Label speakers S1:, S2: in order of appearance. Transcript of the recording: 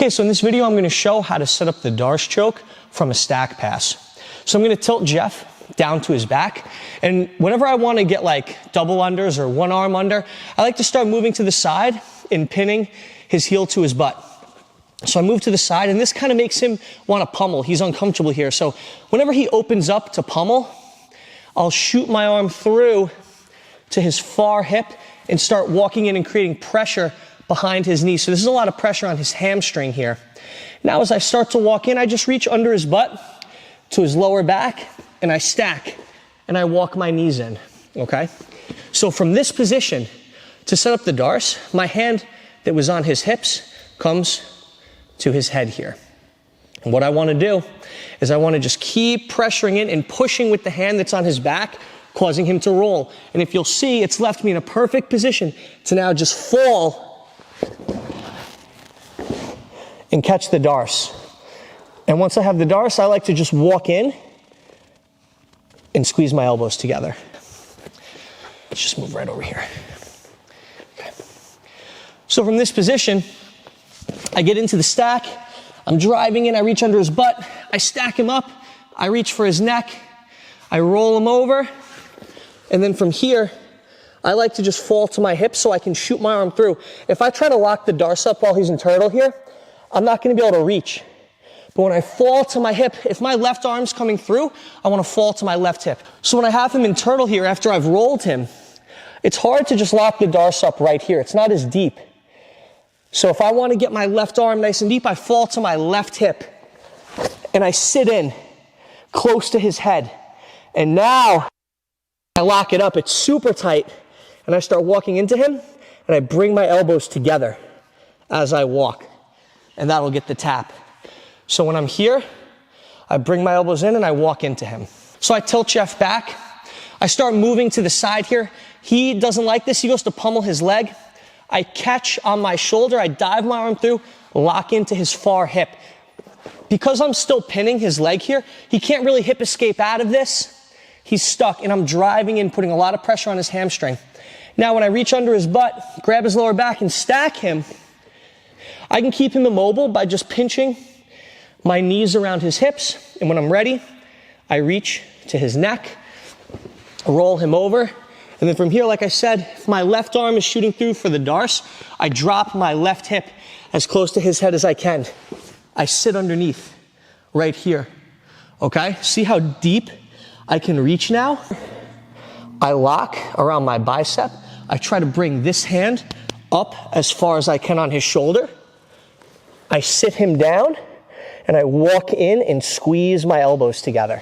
S1: Okay, so in this video, I'm gonna show how to set up the Darce choke from a stack pass. So I'm gonna tilt Jeff down to his back, and whenever I wanna get like double unders or one arm under, I like to start moving to the side and pinning his heel to his butt. So I move to the side, and this kind of makes him wanna pummel. He's uncomfortable here. So whenever he opens up to pummel, I'll shoot my arm through to his far hip and start walking in and creating pressure behind his knee. So this is a lot of pressure on his hamstring here. Now as I start to walk in, I just reach under his butt to his lower back, and I stack, and I walk my knees in, okay? So from this position, to set up the Darce, my hand that was on his hips comes to his head here. And what I wanna do is I wanna just keep pressuring in and pushing with the hand that's on his back, causing him to roll. And if you'll see, it's left me in a perfect position to now just fall and catch the Darce. And once I have the Darce, I like to just walk in and squeeze my elbows together. Let's just move right over here. Okay. So from this position, I get into the stack, I'm driving in, I reach under his butt, I stack him up, I reach for his neck, I roll him over, and then from here, I like to just fall to my hips so I can shoot my arm through. If I try to lock the Darce up while he's in turtle here, I'm not gonna be able to reach. But when I fall to my hip, if my left arm's coming through, I wanna fall to my left hip. So when I have him in turtle here, after I've rolled him, it's hard to just lock the Darce up right here. It's not as deep. So if I wanna get my left arm nice and deep, I fall to my left hip and I sit in close to his head. And now I lock it up, it's super tight, and I start walking into him and I bring my elbows together as I walk, and that'll get the tap. So when I'm here, I bring my elbows in and I walk into him. So I tilt Jeff back. I start moving to the side here. He doesn't like this. He goes to pummel his leg. I catch on my shoulder. I dive my arm through, lock into his far hip. Because I'm still pinning his leg here, he can't really hip escape out of this. He's stuck, and I'm driving in, putting a lot of pressure on his hamstring. Now when I reach under his butt, grab his lower back and stack him, I can keep him immobile by just pinching my knees around his hips, and when I'm ready, I reach to his neck, roll him over, and then from here, like I said, if my left arm is shooting through for the Darce, I drop my left hip as close to his head as I can. I sit underneath, right here, okay? See how deep I can reach now? I lock around my bicep. I try to bring this hand up as far as I can on his shoulder. I sit him down, and I walk in and squeeze my elbows together.